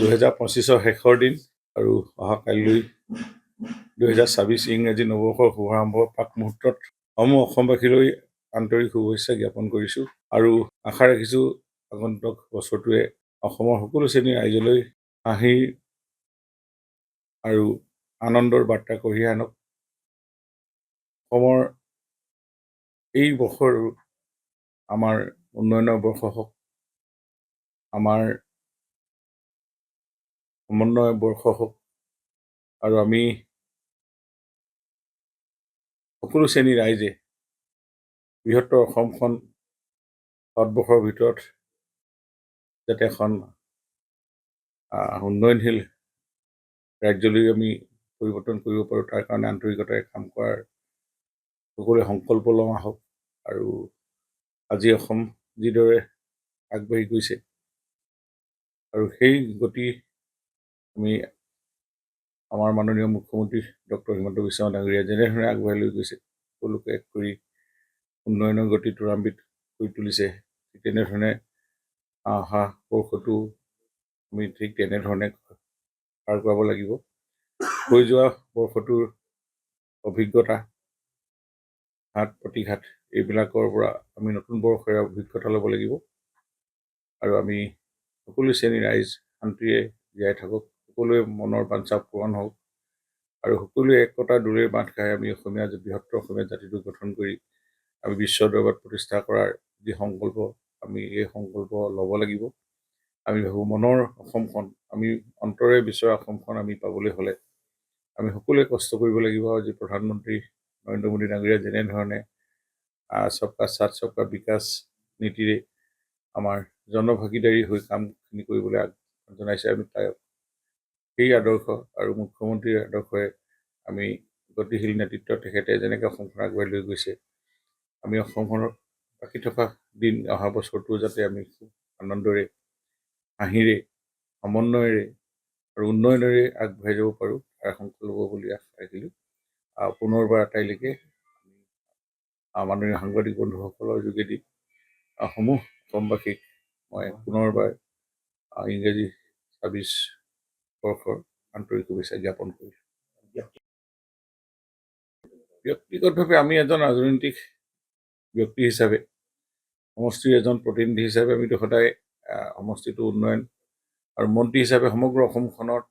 2025 শেষৰ দিন আৰু অহা কাইলৈ 2026 ইংৰাজী নৱবৰ্ষৰ শুভাৰম্ভৰ প্ৰাক মুহূৰ্তত সমূহ অসমবাসীলৈ আন্তৰিক শুভেচ্ছা জ্ঞাপন কৰিছোঁ আৰু আশা ৰাখিছোঁ আগন্তুক বছৰটোৱে অসমৰ সকলো শ্ৰেণীৰ ৰাইজলৈ হাঁহিৰ আৰু আনন্দৰ বাৰ্তা কঢ়িয়াই আনক। অসমৰ এই বছৰ আমাৰ উন্নয়নৰ বৰ্ষ হওক, আমাৰ সমন্বয় বৰ্ষ হওক আৰু আমি সকলো শ্ৰেণীৰ ৰাইজে বৃহত্তৰ অসমখন ভাৰতবৰ্ষৰ ভিতৰত যাতে এখন উন্নয়নশীল ৰাজ্যলৈ আমি পৰিৱৰ্তন কৰিব পাৰোঁ, তাৰ কাৰণে আন্তৰিকতাৰে কাম কৰাৰ সকলোৱে সংকল্প লওঁ আহক। আৰু আজি অসম যিদৰে আগবাঢ়ি গৈছে আৰু সেই গতি আমি আমাৰ মাননীয় মুখ্যমন্ত্ৰী ডক্টৰ হিমন্ত বিশ্ব শৰ্মা ডাঙৰীয়া যেনেধৰণে আগবঢ়াই লৈ গৈছে, সকলোকে এক কৰি উন্নয়নৰ গতি ত্বৰান্বিত কৰি তুলিছে, ঠিক তেনেধৰণে অহা বৰ্ষটো আমি ঠিক তেনেধৰণে পাৰ কৰাব লাগিব। হৈ যোৱা বৰ্ষটোৰ অভিজ্ঞতা, ঘাট প্ৰতিঘাত এইবিলাকৰ পৰা আমি নতুন বৰ্ষৰে অভিজ্ঞতা ল'ব লাগিব আৰু আমি সকলো শ্ৰেণীৰ ৰাইজ শান্তিৰে জীয়াই থাকক, সকলোৱে মনৰ বাঞ্ছা পূৰণ হওক আৰু সকলোৱে একতাৰ দূৰৈৰ বান্ধ খাই আমি বৃহত্তৰ অসমীয়া জাতিটো গঠন কৰি আমি বিশ্ব দৰবাৰত প্ৰতিষ্ঠা কৰাৰ যি সংকল্প, আমি এই সংকল্প ল'ব লাগিব। আমি ভাবোঁ মনৰ অসমখন, আমি অন্তৰে বিচৰা অসমখন আমি পাবলৈ হ'লে আমি সকলোৱে কষ্ট কৰিব লাগিব। যি প্ৰধানমন্ত্ৰী নৰেন্দ্ৰ মোদী ডাঙৰীয়া যেনেধৰণে সবকা সাথ সবকা বিকাশ নীতিৰে আমাৰ জনভাগিদাৰী হৈ কামখিনি কৰিবলৈ জনাইছে, আমি সেই আদৰ্শ আৰু মুখ্যমন্ত্ৰীৰ আদৰ্শৰে আমি গতিশীল নেতৃত্ব তেখেতে যেনেকৈ অসমখন আগবাঢ়ি লৈ গৈছে, আমি অসমখনৰ বাকী থকা দিন অহা বছৰটো যাতে আমি খুব আনন্দৰে, হাঁহিৰে, সমন্বয়েৰে আৰু উন্নয়নেৰে আগবাঢ়ি যাব পাৰোঁ, তাৰ সংকল্প ল'ব বুলি আশা ৰাখিলোঁ। পুনৰবাৰ আটাইলৈকে মাননীয় সাংবাদিক বন্ধুসকলৰ যোগেদি সমূহ অসমবাসীক মই পুনৰবাৰ ইংৰাজী 26 বৰ্ষৰ আন্তৰিক শুভেচ্ছা জ্ঞাপন কৰিছোঁ। ব্যক্তিগতভাৱে আমি এজন ৰাজনৈতিক ব্যক্তি হিচাপে, সমষ্টিৰ এজন প্ৰতিনিধি হিচাপে আমিতো সদায় সমষ্টিটো উন্নয়ন আৰু মন্ত্ৰী হিচাপে সমগ্ৰ অসমখনত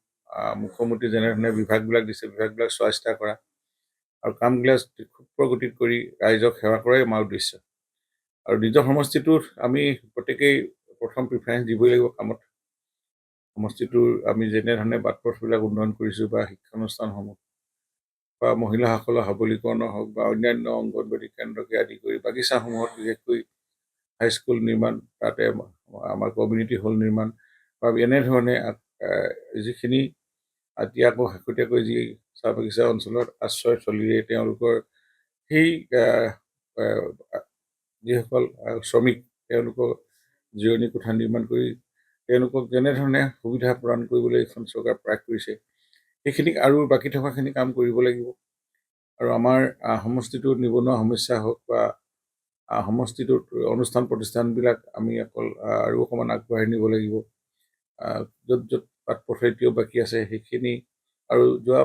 মুখ্যমন্ত্ৰী যেনেধৰণে বিভাগবিলাক দিছে, বিভাগবিলাক চোৱা চিতা কৰা আৰু কামবিলাক ক্ষুপ্ৰ গতিত কৰি ৰাইজক সেৱা কৰাই আমাৰ উদ্দেশ্য। আৰু নিজৰ সমষ্টিটোত আমি প্ৰত্যেকেই প্ৰথম প্ৰিফাৰেঞ্চ দিবই লাগিব কামত। সমষ্টিটোৰ আমি যেনেধৰণে বাট পথবিলাক উন্নয়ন কৰিছোঁ বা শিক্ষানুষ্ঠানসমূহ বা মহিলাসকলৰ সবলীকৰণৰ হওক বা অন্যান্য অংগনবাদী কেন্দ্ৰকে আদি কৰি বাগিচাসমূহত বিশেষকৈ হাইস্কুল নিৰ্মাণ, তাতে আমাৰ কমিউনিটি হল নিৰ্মাণ বা এনেধৰণে যিখিনি এতিয়া আকৌ শেহতীয়াকৈ যি চাহ বাগিচা অঞ্চলত আশ্ৰয়স্থলীৰে তেওঁলোকৰ সেই যিসকল শ্ৰমিক তেওঁলোকক জিৰণি কোঠা নিৰ্মাণ কৰি তেওঁলোকক যেনেধৰণে সুবিধা প্ৰদান কৰিবলৈ এইখন চৰকাৰ প্ৰয়াস কৰিছে, সেইখিনিক আৰু বাকী থকাখিনি কাম কৰিব লাগিব। আৰু আমাৰ সমষ্টিটোত নিবনুৱা সমস্যা হওক বা সমষ্টিটোত অনুষ্ঠান প্ৰতিষ্ঠানবিলাক আমি আৰু অকণমান আগবঢ়াই নিব লাগিব। য'ত য'ত বাট পথ এতিয়াও বাকী আছে সেইখিনি, আৰু যোৱা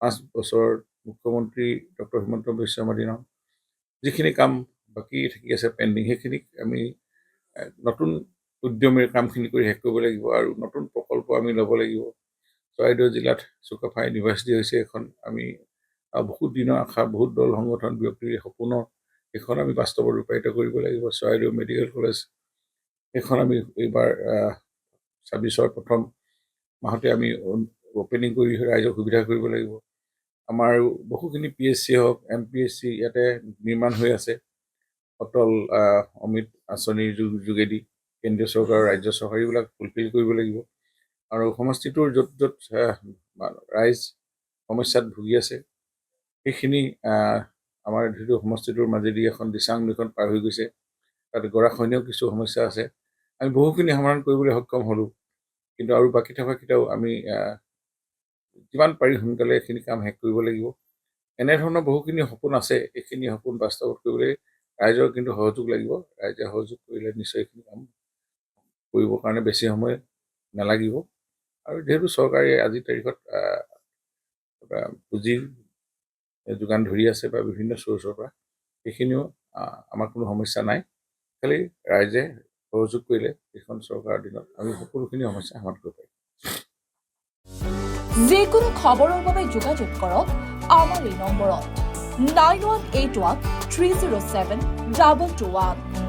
5 বছৰত মুখ্যমন্ত্ৰী ডক্টৰ হিমন্ত বিশ্ব শৰ্মাৰ দিনত যিখিনি কাম বাকী থাকি আছে পেণ্ডিং, সেইখিনিক আমি নতুন উদ্যমেৰে কামখিনি কৰি শেষ কৰিব লাগিব আৰু নতুন প্ৰকল্প আমি ল'ব লাগিব। চৰাইদেউ জিলাত চুকাফা ইউনিভাৰ্চিটি হৈছে এখন আমি বহুত দিনৰ আশা, বহুত দল সংগঠন ব্যক্তিৰ সপোনৰ সেইখন আমি বাস্তৱত ৰূপায়িত কৰিব লাগিব। চৰাইদেউ মেডিকেল কলেজ সেইখন আমি এইবাৰ 26ৰ প্ৰথম মাহতে আমি অপেনিং কৰি ৰাইজক সুবিধা কৰিব লাগিব। আমাৰ বহুখিনি PHC হওক, MPHC ইয়াতে নিৰ্মাণ হৈ আছে অটল অমৃত আঁচনিৰ যোগেদি, কেন্দ্ৰীয় চৰকাৰ ৰাজ্য চৰকাৰ এইবিলাক ফুলফিল কৰিব লাগিব। আৰু সমষ্টিটোৰ য'ত য'ত ৰাইজ সমস্যাত ভুগি আছে সেইখিনি আমাৰ যিটো সমষ্টিটোৰ মাজেদি এখন দিচাং নৈখন পাৰ হৈ গৈছে, তাত গৰাখহনীয়াও কিছু সমস্যা আছে, আমি বহুখিনি সমাধান কৰিবলৈ সক্ষম হ'লোঁ, কিন্তু আৰু বাকী থকাকেইটাও আমি যিমান পাৰি সোনকালে এইখিনি কাম শেষ কৰিব লাগিব। এনেধৰণৰ বহুখিনি সপোন আছে, এইখিনি সপোন বাস্তৱত কৰিবলৈ ৰাইজৰ কিন্তু সহযোগ লাগিব। ৰাইজে সহযোগ কৰিলে নিশ্চয় এইখিনি কাম কৰিবৰ কাৰণে বেছি সময় নালাগিব। আৰু যিহেতু চৰকাৰে আজিৰ তাৰিখত পুঁজিৰ যোগান ধৰি আছে বা বিভিন্ন চ'ৰ্চৰ পৰা, সেইখিনিও আমাৰ কোনো সমস্যা নাই। খালি ৰাইজে সহযোগ কৰিলে এইখন চৰকাৰৰ দিনত আমি সকলোখিনি সমস্যা সমাধান কৰিব পাৰিম। যিকোনো খবৰৰ বাবে যোগাযোগ কৰক আমাৰ এই নম্বৰত 9181 307 221।